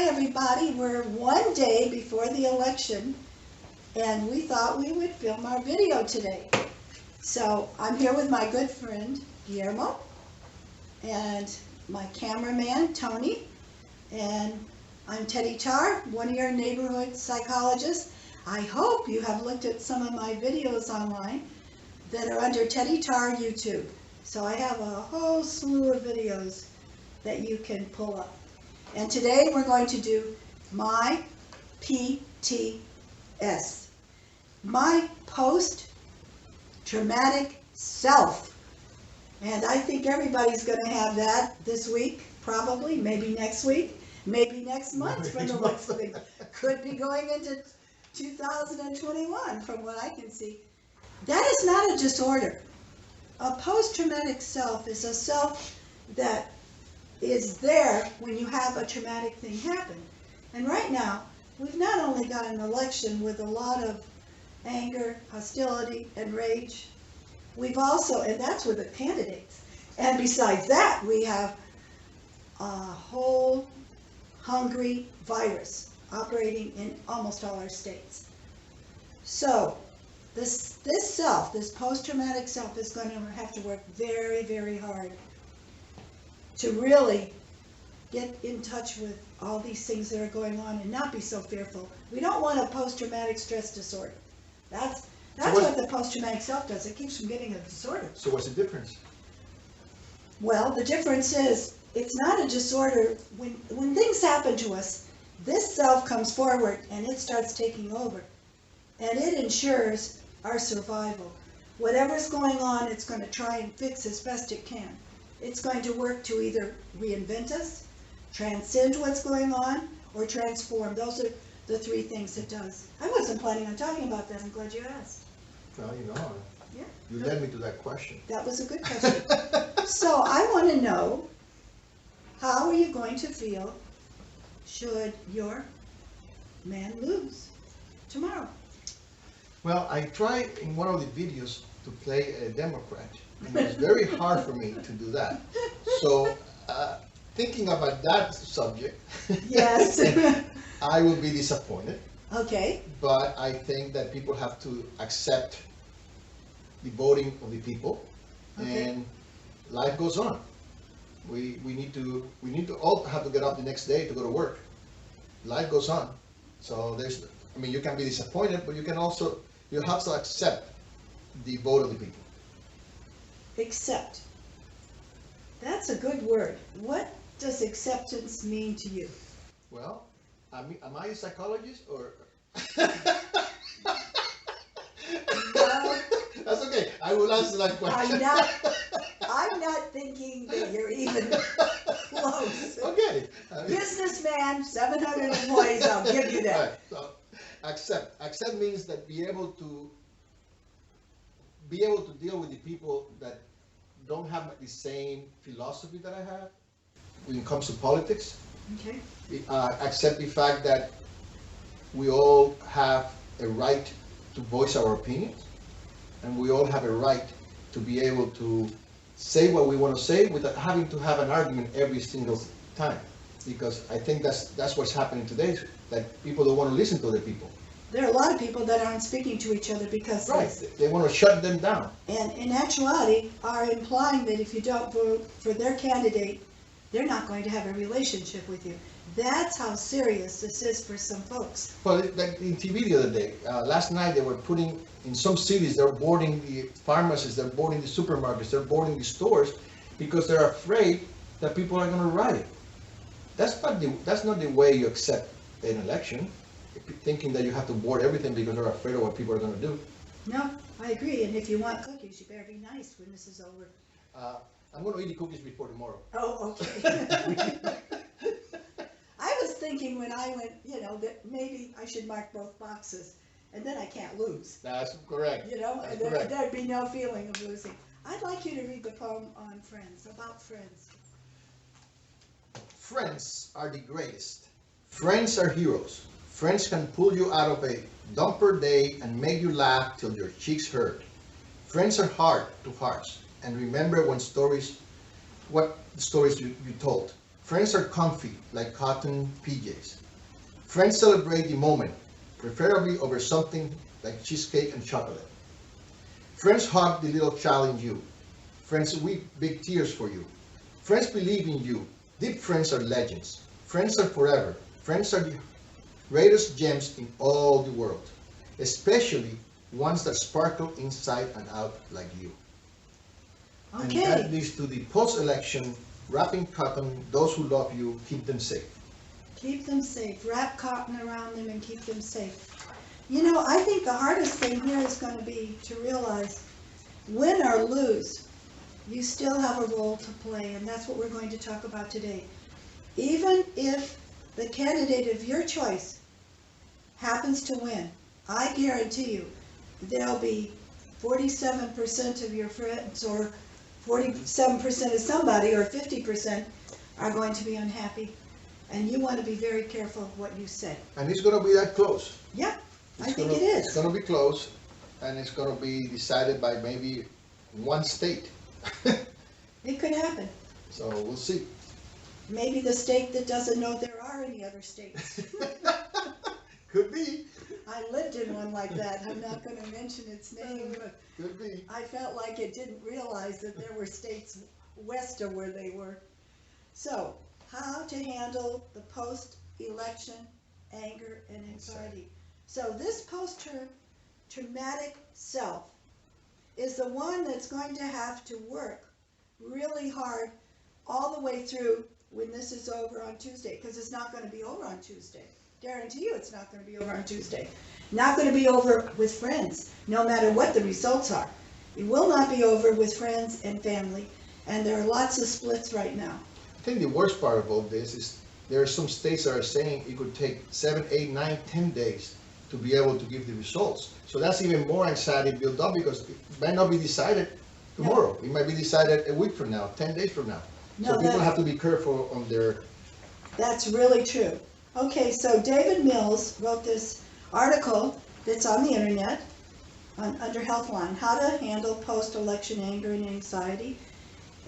everybody. We're one day before the election, and we thought we would film our video today. So I'm here with my good friend, Guillermo, and my cameraman, Tony, and I'm Teddy Tar, one of your neighborhood psychologists. I hope you have looked at some of my videos online that are under Teddy Tar YouTube. So I have a whole slew of videos that you can pull up. And today we're going to do my PTS, my post-traumatic self. And I think everybody's going to have that this week, probably, maybe next week, maybe next month from the looks of it. Could be going into 2021 from what I can see. That is not a disorder. A post-traumatic self is a self that is there when you have a traumatic thing happen. And right now, we've not only got an election with a lot of anger, hostility, and rage, we've also, and that's with the candidates, and besides that, we have a whole hungry virus operating in almost all our states. So, this self, this post-traumatic self, is going to have to work very, very hard to really get in touch with all these things that are going on and not be so fearful. We don't want a post-traumatic stress disorder. That's what the post-traumatic self does. It keeps from getting a disorder. So what's the difference? Well, the difference is it's not a disorder. When things happen to us, this self comes forward and it starts taking over. And it ensures our survival. Whatever's going on, it's going to try and fix as best it can. It's going to work to either reinvent us, transcend what's going on, or transform. Those are the three things it does. I wasn't planning on talking about that. I'm glad you asked. Well, you know, Yeah. you led me to that question. That was a good question. So I want to know, how are you going to feel should your man lose tomorrow? Well, I tried in one of the videos to play a Democrat, and it was very hard for me to do that. So, thinking about that subject, Yes. I will be disappointed. Okay. But I think that people have to accept the voting of the people, Okay. and life goes on. We need to all have to get up the next day to go to work. Life goes on. So you can be disappointed, but you have to accept the vote of the people. Accept. That's a good word. What does acceptance mean to you? Well, am I a psychologist or? No. That's okay. I will answer that question. I'm not thinking that you're even close. Okay. Businessman, 700 employees, I'll give you that. Right, so accept. Accept means that be able to deal with the people that don't have the same philosophy that I have when it comes to politics. Okay. Accept the fact that we all have a right to voice our opinions, and we all have a right to be able to say what we want to say without having to have an argument every single time. Because I think that's what's happening today, that people don't want to listen to other people. There are a lot of people that aren't speaking to each other because They want to shut them down. and in actuality are implying that if you don't vote for their candidate, they're not going to have a relationship with you. That's how serious this is for some folks. Well, like in TV the other day, last night they were putting, in some cities, they're boarding the pharmacies, they're boarding the supermarkets, they're boarding the stores because they're afraid that people are going to riot. That's not the way you accept an election, thinking that you have to board everything because they're afraid of what people are going to do. No, I agree. And if you want cookies, you better be nice when this is over. I'm going to eat the cookies before tomorrow. Oh, okay. I was thinking when I went, that maybe I should mark both boxes, and then I can't lose. That's correct. That's correct. There'd be no feeling of losing. I'd like you to read the poem on friends, about friends. Friends are the greatest. Friends are heroes. Friends can pull you out of a dumper day and make you laugh till your cheeks hurt. Friends are heart to hearts and remember what stories you told. Friends are comfy, like cotton PJs. Friends celebrate the moment, preferably over something like cheesecake and chocolate. Friends hug the little child in you. Friends weep big tears for you. Friends believe in you. Deep friends are legends. Friends are forever. Friends are the greatest gems in all the world, especially ones that sparkle inside and out like you. And that Okay, leads to the post-election wrapping cotton. Those who love you, keep them safe. keep them safe. Wrap cotton around them and keep them safe. You know, I think the hardest thing here is going to be to realize, win or lose, you still have a role to play, and that's what we're going to talk about today. Even if the candidate of your choice happens to win, I guarantee you, there'll be 47% of your friends, or 47% of somebody, or 50% are going to be unhappy. And you want to be very careful of what you say. And it's going to be that close. Yeah, I It's think gonna- it is. It's going to be close, and it's going to be decided by maybe one state. It could happen. So we'll see. Maybe the state that doesn't know there are any other states. Could be. I lived in one like that. I'm not going to mention its name, but Could be. I felt like it didn't realize that there were states west of where they were. So, how to handle the post-election anger and anxiety. So this post-traumatic self is the one that's going to have to work really hard all the way through when this is over on Tuesday, because it's not going to be over on Tuesday. Guarantee you it's not going to be over on Tuesday. Not going to be over with friends, no matter what the results are. It will not be over with friends and family, and there are lots of splits right now. I think the worst part of all this is there are some states that are saying it could take 7, 8, 9, 10 days to be able to give the results. So that's even more anxiety built up, because it might not be decided tomorrow. It might be decided a week from now, 10 days from now. No, So people that- have to be careful on their. That's really true. Okay, so David Mills wrote this article that's on the internet under Healthline, How to Handle Post-Election Anger and Anxiety.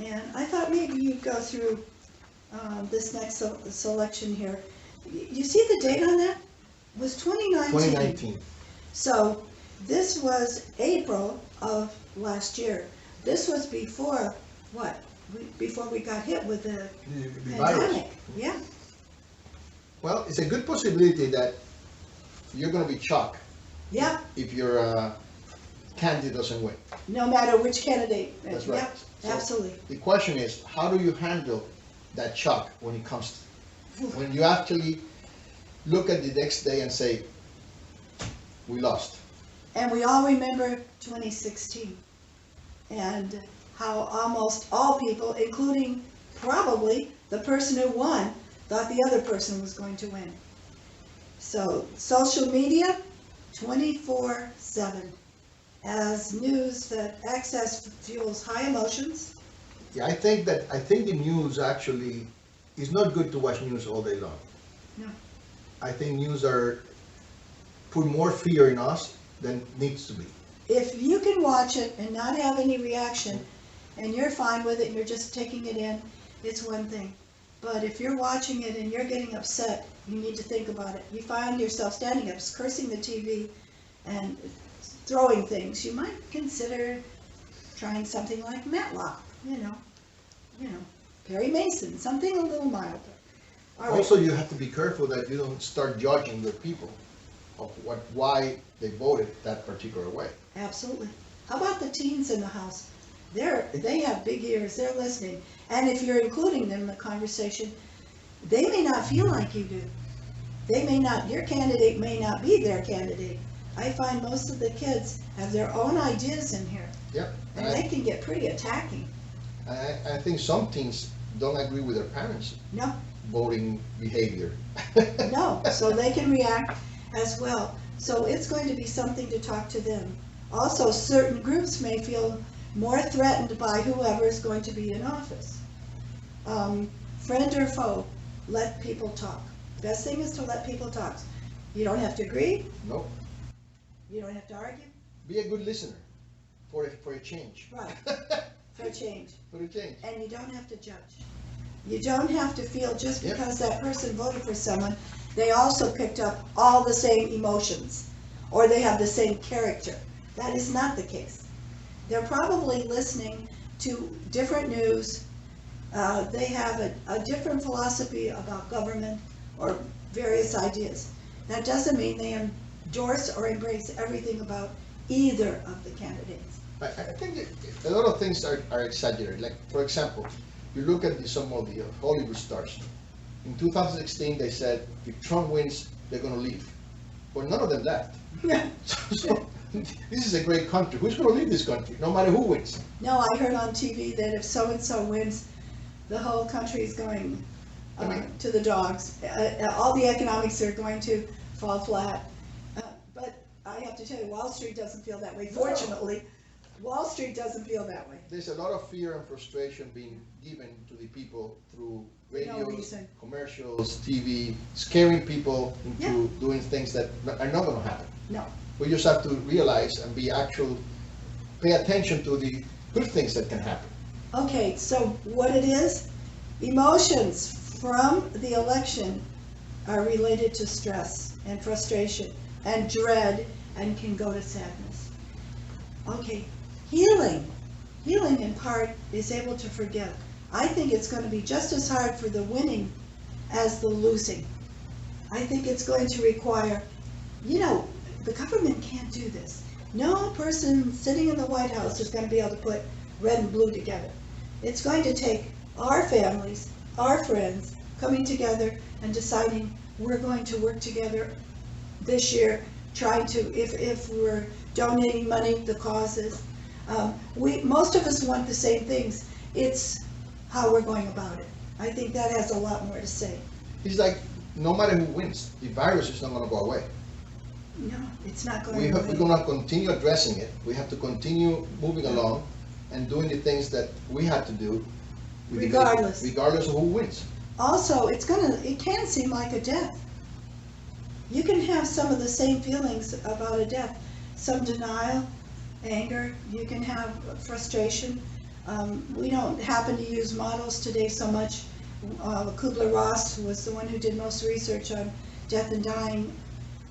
And I thought maybe you'd go through this next selection here. You see the date on that? It was 2019. 2019. So this was April of last year. This was before, what? Before we got hit with the The virus. pandemic. Yeah. Well, it's a good possibility that you're going to be shocked Yeah. if your candidate doesn't win. No matter which candidate. That's right. Yep, So- absolutely. The question is, how do you handle that shock when it comes, when you actually look at the next day and say, we lost? And we all remember 2016 and how almost all people, including probably the person who won, thought the other person was going to win. So social media, 24/7, as news that access fuels high emotions. Yeah, I think the news actually is not good to watch news all day long. No. I think news put more fear in us than needs to be. If you can watch it and not have any reaction, and you're fine with it and you're just taking it in, it's one thing. But if you're watching it and you're getting upset, you need to think about it. You find yourself standing up, cursing the TV and throwing things, you might consider trying something like Matlock, you know, Perry Mason, something a little milder. All right. Also, you have to be careful that you don't start judging the people of why they voted that particular way. Absolutely. How about the teens in the house? They have big ears, they're listening. And if you're including them in the conversation, they may not feel like you do. Your candidate may not be their candidate. I find most of the kids have their own ideas in here, Yep. and they can get pretty attacking. I think some teens don't agree with their parents' No, voting behavior. no, so they can react as well. So it's going to be something to talk to them. Also, certain groups may feel more threatened by whoever is going to be in office. Friend or foe, let people talk. Best thing is to let people talk. You don't have to agree, Nope. you don't have to argue, Be a good listener for a change. right, for a change. For a change. And you don't have to judge. You don't have to feel just Yep. because that person voted for someone, they also picked up all the same emotions, or they have the same character. That is not the case. They're probably listening to different news. They have a different philosophy about government or various ideas. That doesn't mean they endorse or embrace everything about either of the candidates. I think a lot of things are exaggerated. Like, for example, you look at some of the Hollywood stars. In 2016, they said if Trump wins, they're going to leave. Well, none of them left. Yeah. So this is a great country. Who's going to leave this country, no matter who wins? No, I heard on TV that if so-and-so wins, the whole country is going to the dogs. All the economics are going to fall flat. But I have to tell you, Wall Street doesn't feel that way. Fortunately, Wall Street doesn't feel that way. There's a lot of fear and frustration being given to the people through No radios, reason. commercials, TV, scaring people into Yeah. doing things that are not going to happen. No. We just have to realize and pay attention to the good things that can happen. Okay, so what it is, emotions from the election are related to stress and frustration and dread and can go to sadness. Okay, healing in part is able to forgive. I think it's going to be just as hard for the winning as the losing. I think it's going to require, the government can't do this. No person sitting in the White House is going to be able to put red and blue together. It's going to take our families, our friends, coming together and deciding we're going to work together this year, trying to, if we're donating money to causes. Most of us want the same things. It's how we're going about it. I think that has a lot more to say. It's like, no matter who wins, the virus is not going to go away. No, it's not going We're away. going to continue addressing it. We have to continue moving along and doing the things that we had to do. Regardless. Regardless of who wins. Also, it can seem like a death. You can have some of the same feelings about a death. Some denial, anger, you can have frustration. We don't happen to use models today so much. Kubler-Ross was the one who did most research on death and dying.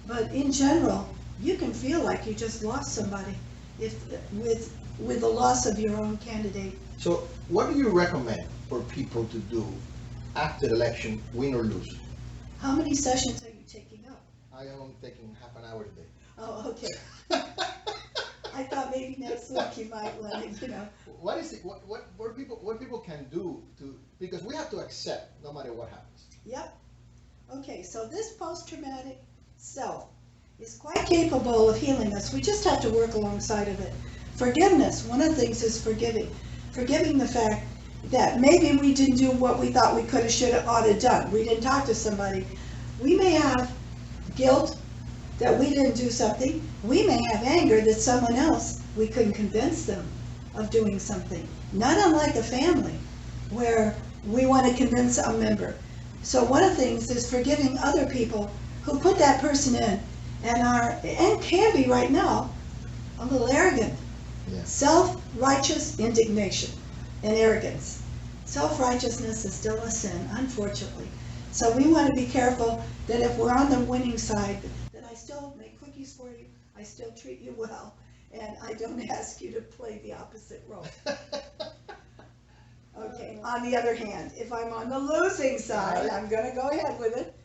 But in general, you can feel like you just lost somebody with the loss of your own candidate. So what do you recommend for people to do after the election, win or lose? How many sessions are you taking up? I am taking half an hour a day. Oh, okay. I thought maybe next week you might want to, What is it? What people can do because we have to accept no matter what happens. Yep. Okay, so this post-traumatic self is quite capable of healing us. We just have to work alongside of it. Forgiveness, one of the things is forgiving. Forgiving the fact that maybe we didn't do what we thought we could have, should have, ought to done. We didn't talk to somebody. We may have guilt that we didn't do something. We may have anger that someone else, we couldn't convince them of doing something. Not unlike a family, where we want to convince a member. So one of the things is forgiving other people who put that person in and can be right now a little arrogant. Yeah. Self-righteous indignation and arrogance. Self-righteousness is still a sin, unfortunately. So we want to be careful that if we're on the winning side, that I still make cookies for you, I still treat you well, and I don't ask you to play the opposite role. Okay, on the other hand, if I'm on the losing side, I'm going to go ahead with it,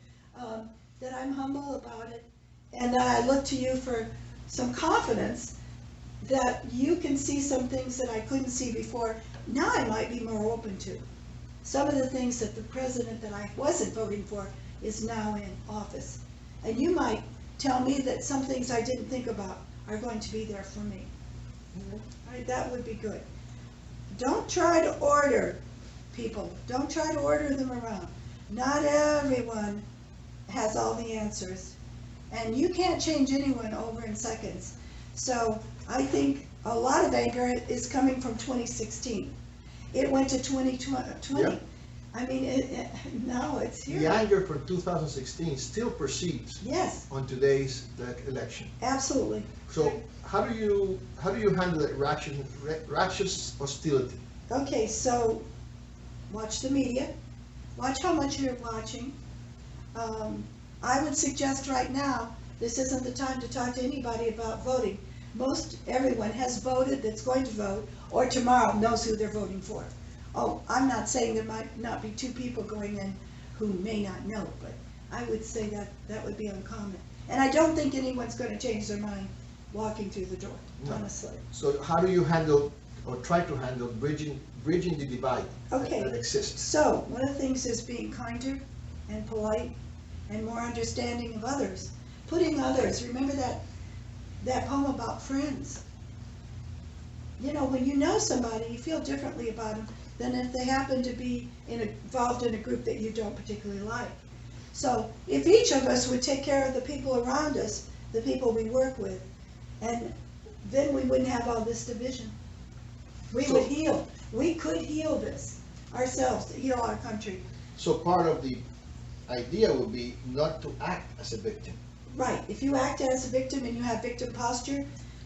that I'm humble about it, and that I look to you for some confidence that you can see some things that I couldn't see before. Now I might be more open to. Some of the things that the president that I wasn't voting for is now in office. And you might tell me that some things I didn't think about are going to be there for me. All right, that would be good. Don't try to order people. Don't try to order them around. Not everyone has all the answers. And you can't change anyone over in seconds. So I think a lot of anger is coming from 2016. It went to 2020. Yep. I mean, now it's here. The anger from 2016 still persists Yes, on today's election. absolutely. So how do you handle that righteous hostility? Okay, so watch the media, Watch how much you're watching. I would suggest right now, this isn't the time to talk to anybody about voting. Everyone has voted that's going to vote, or tomorrow knows who they're voting for. Oh, I'm not saying there might not be two people going in who may not know, but I would say that would be uncommon. And I don't think anyone's going to change their mind walking through the door, honestly. So how do you handle, or try to handle, bridging the divide that exists? So one of the things is being kinder and polite and more understanding of others. Putting others, remember that poem about friends. You know, when you know somebody, you feel differently about them than if they happen to be involved in a group that you don't particularly like. So if each of us would take care of the people around us, the people we work with, and then we wouldn't have all this division. We would heal. We could heal this ourselves, heal our country. So part of the idea would be not to act as a victim. Right. If you act as a victim and you have victim posture,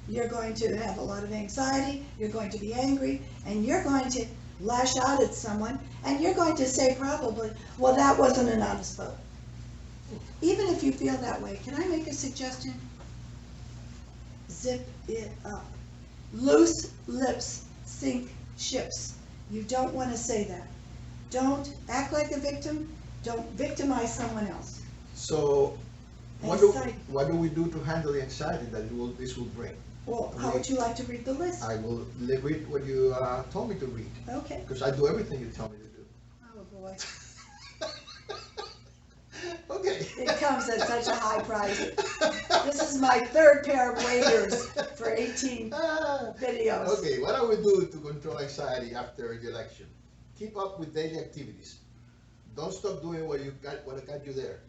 you're going to have a lot of anxiety, you're going to be angry, and you're going to lash out at someone, and you're going to say probably, well, that wasn't an honest vote. Even if you feel that way, can I make a suggestion? Zip it up. Loose lips sink ships. You don't want to say that. Don't act like a victim. Don't victimize someone else. So what do we do to handle the anxiety that this will bring? Well, how would you like to read the list? I will read what you told me to read. Okay. Because I do everything you tell me to do. Oh, boy. Okay. It comes at such a high price. This is my third pair of waders for 18 videos. Okay, what I will do to control anxiety after the election? Keep up with daily activities. Don't stop doing what got you there.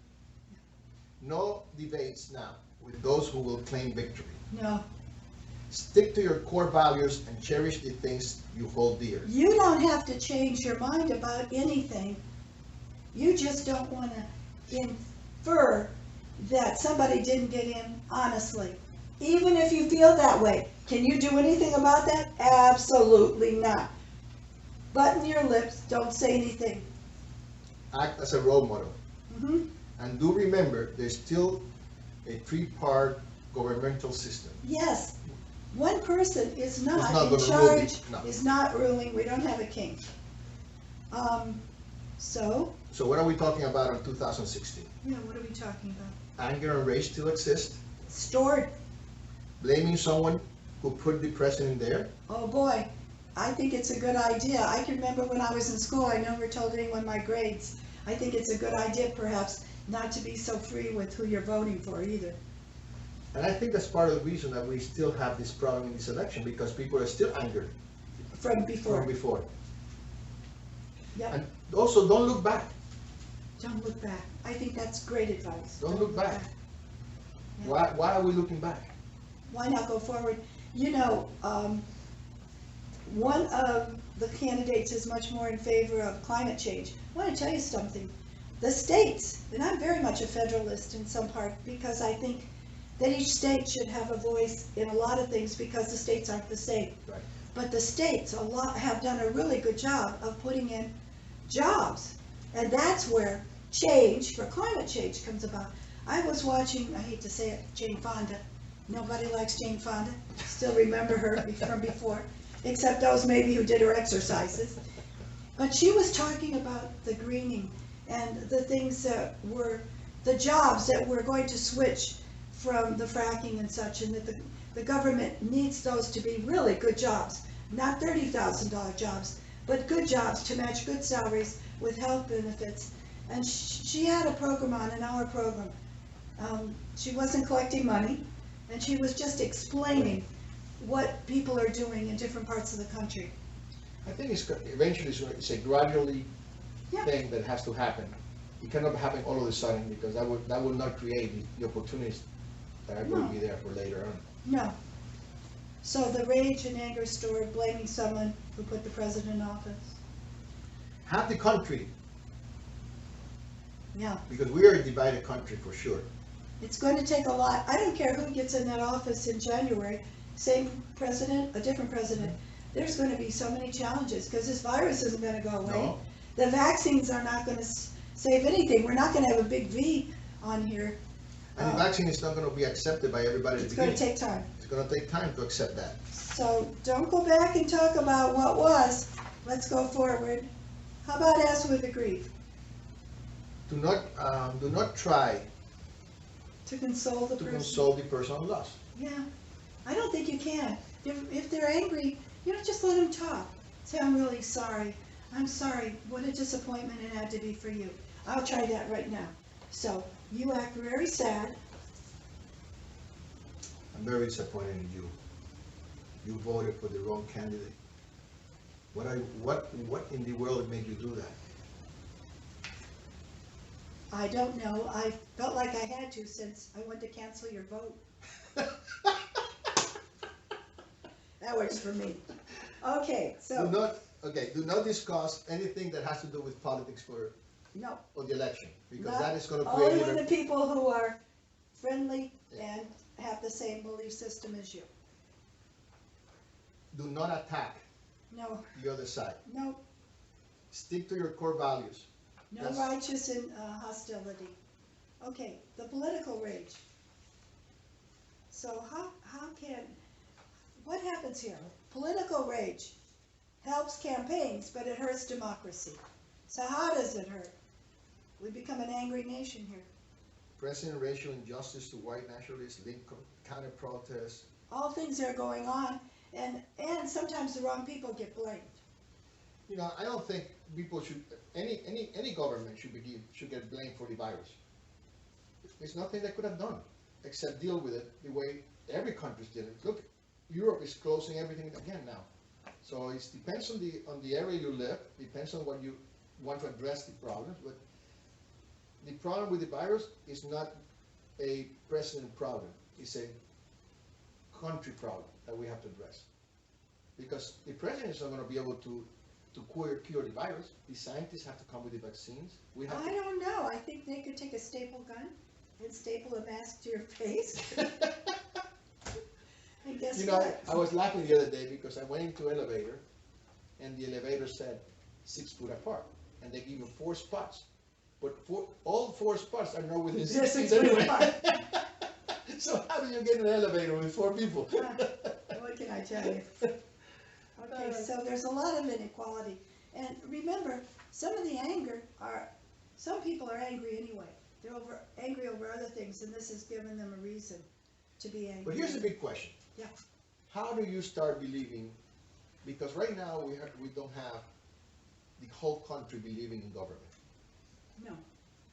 No debates now with those who will claim victory. No. Stick to your core values and cherish the things you hold dear. You don't have to change your mind about anything. You just don't want to infer that somebody didn't get in honestly. Even if you feel that way. Can you do anything about that? Absolutely not. Button your lips, don't say anything. Act as a role model. Mm-hmm. And do remember, there's still a three-part governmental system. Yes. One person is not in gonna charge, rule is not ruling. We don't have a king. So what are we talking about in 2016? yeah, what are we talking about? Anger and rage still exist. Stored. Blaming someone who put the president there. Oh boy, I think it's a good idea. I can remember when I was in school, I never told anyone my grades. I think it's a good idea perhaps not to be so free with who you're voting for either. And I think that's part of the reason that we still have this problem in this election, because people are still angered From before. Yep. And also, don't look back. Don't look back. I think that's great advice. Don't look back. Yeah. Why are we looking back? Why not go forward? You know, one of the candidates is much more in favor of climate change. I want to tell you something. The states, and I'm very much a federalist in some part, because I think that each state should have a voice in a lot of things because the states aren't the same. Right. But the states have done a really good job of putting in jobs. And that's where change for climate change comes about. I was watching, I hate to say it, Jane Fonda. Nobody likes Jane Fonda. Still remember her from before, except those maybe who did her exercises. But she was talking about the greening and the things that were, the jobs that were going to switch from the fracking and such, and that the government needs those to be really good jobs, not $30,000 jobs, but good jobs to match good salaries with health benefits. And she had a program on, an hour program. She wasn't collecting money, and she was just explaining what people are doing in different parts of the country. I think eventually it's a gradually thing that has to happen. It cannot happen all of a sudden, because that would not create the opportunities that are going to be there for later on. No. So the rage and anger stored, blaming someone who put the president in office. Have the country, Yeah. because we are a divided country for sure. It's going to take a lot. I don't care who gets in that office in January, same president, a different president. There's going to be so many challenges because this virus isn't going to go away. No. The vaccines are not gonna save anything. We're not gonna have a big V on here. And the vaccine is not gonna be accepted by everybody at It's the gonna beginning. take time. It's gonna take time to accept that. So don't go back and talk about what was. Let's go forward. How about as with the grief? Do not try To console the to person. console the person who lost. Yeah, I don't think you can. If they're angry, you don't just let them talk. Say, I'm really sorry. I'm sorry. What a disappointment it had to be for you. I'll try that right now. So you act very sad. I'm very disappointed in you. You voted for the wrong candidate. What in the world made you do that? I don't know. I felt like I had to since I went to cancel your vote. That works for me. Okay, so. Do not discuss anything that has to do with politics No. or the election, because Not- that is gonna create Only with the people who are friendly Yeah. and have the same belief system as you. Do not attack No, the other side. no, Stick to your core values. no Yes. righteous in hostility. Okay, the political rage. So what happens here? Political rage helps campaigns, but it hurts democracy. So how does it hurt? We become an angry nation here. Present racial injustice to white nationalists, Lincoln counter protests. All things are going on, and sometimes the wrong people get blamed. You know, I don't think people should, any government should get blamed for the virus. There's nothing they could have done except deal with it the way every country's dealing. Look, Europe is closing everything again now. So it depends on the area you live, depends on what you want to address the problems, but the problem with the virus is not a president problem, it's a country problem that we have to address. Because the president is not going to be able to cure the virus. The scientists have to come with the vaccines. I don't know. I think they could take a staple gun and staple a mask to your face. And guess You know, what? I was laughing the other day because I went into an elevator and the elevator said 6 foot apart, and they give you 4 spots. But all 4 spots are not within 6 feet 6 foot anyway. apart. So how do you get in an elevator with 4 people? What can I tell you? Okay, so there's a lot of inequality. And remember, some of the anger some people are angry anyway. They're angry over other things, and this has given them a reason to be angry. But here's the big question. Yeah. How do you start believing, because right now we don't have the whole country believing in government. No.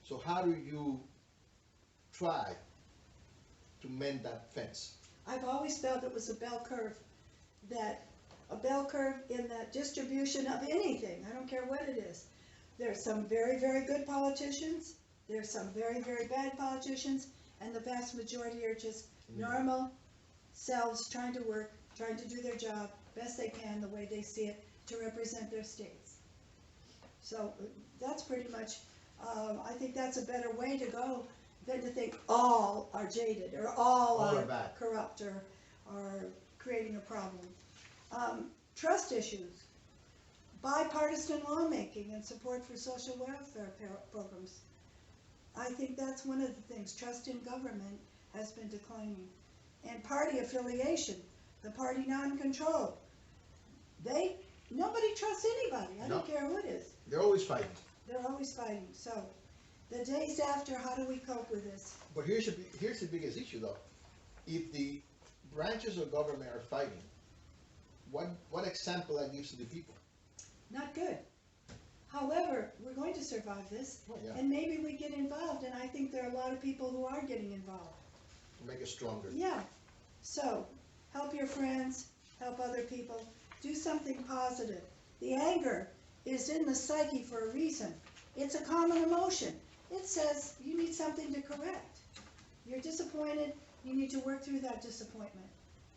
So how do you try to mend that fence? I've always felt it was a bell curve in the distribution of anything. I don't care what it is. There's some very, very good politicians. There's some very, very bad politicians, and the vast majority are just normal selves trying to work, trying to do their job best they can the way they see it to represent their states. So that's pretty much, I think that's a better way to go than to think all are jaded or all are bad. corrupt or creating a problem. Trust issues, bipartisan lawmaking and support for social welfare programs. I think that's one of the things. Trust in government has been declining. And party affiliation, the party non-control. Nobody trusts anybody. I don't care who it is. They're always fighting. They're always fighting. So the days after, how do we cope with this? But here's the biggest issue though. If the branches of government are fighting, what example that gives to the people? Not good. However, we're going to survive this, Oh, yeah. and maybe we get involved, and I think there are a lot of people who are getting involved. Make us stronger. Yeah. So, help your friends, help other people, do something positive. The anger is in the psyche for a reason. It's a common emotion. It says you need something to correct. You're disappointed, you need to work through that disappointment.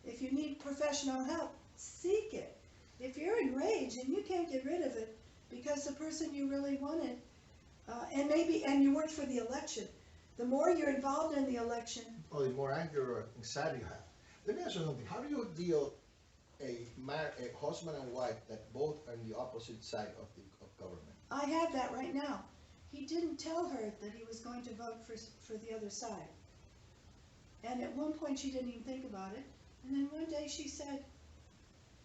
If you need professional help, seek it. If you're enraged and you can't get rid of it because the person you really wanted, and you worked for the election, the more you're involved in the election. Oh, the more anger or anxiety you have. Let me ask you something. How do you deal a husband and wife that both are on the opposite side of government? I have that right now. He didn't tell her that he was going to vote for the other side. And at one point, she didn't even think about it. And then one day she said,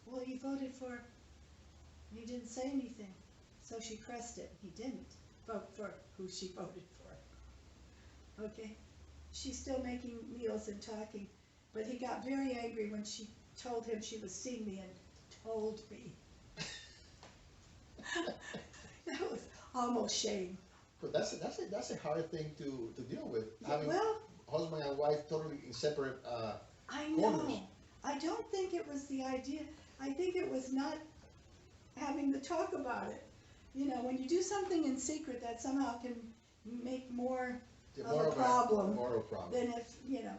well, he voted for, and he didn't say anything. So she pressed it. He didn't vote for who she voted for. Okay? She's still making meals and talking. But he got very angry when she told him she was seeing me and told me. That was almost shame. But that's a hard thing to deal with. Having Well, husband and wife totally in separate I know. corners. I don't think it was the idea. I think it was not having to talk about it. You know, when you do something in secret, that somehow can make more of a problem Moral problem. than if, you know.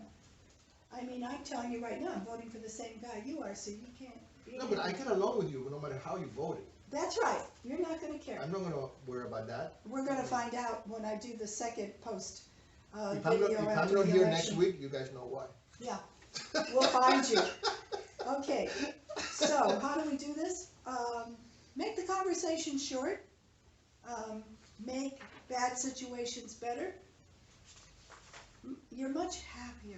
I mean, I'm telling you right now, I'm voting for the same guy you are, so you can't be. No, but I get along with you no matter how you voted. That's right. You're not gonna care. I'm not gonna worry about that. We're gonna find out when I do the second post If video I'm after not the here next election. week, you guys know why. Yeah, we'll find you. Okay, so how do we do this? Make the conversation short. Make bad situations better. You're much happier.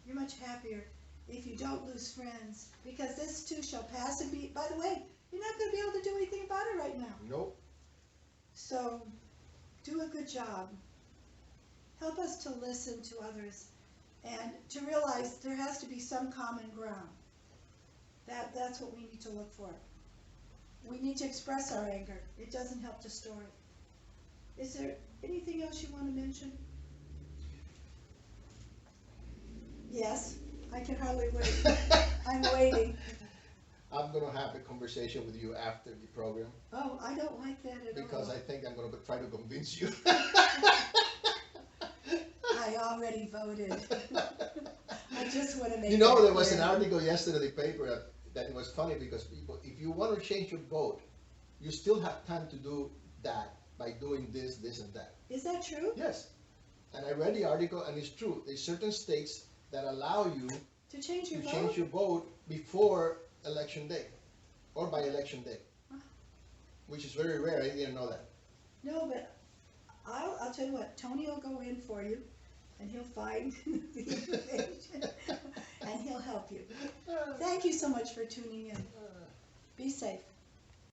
You're much happier if you don't lose friends, because this too shall pass. And be, by the way, you're not going to be able to do anything about it right now. Nope. So do a good job. Help us to listen to others and to realize there has to be some common ground. That's what we need to look for. We need to express our anger. It doesn't help to store it. Is there anything else you want to mention? Yes, I can hardly wait. I'm waiting. I'm gonna have a conversation with you after the program Oh, I don't like that at all. because I think I'm gonna try to convince you. I already voted. I just want to make You know, that there was an clear. article yesterday in the paper that it was funny because people, if you want to change your vote, you still have time to do that by doing this, this, and that. Is that true? Yes. And I read the article, and it's true. There's certain states that allow you To change your to vote? change your vote before election day or by election day, which is very rare. I didn't know that. No, but I'll tell you what, Tony will go in for you, and he'll find the information, and he'll help you. Thank you so much for tuning in. Be safe.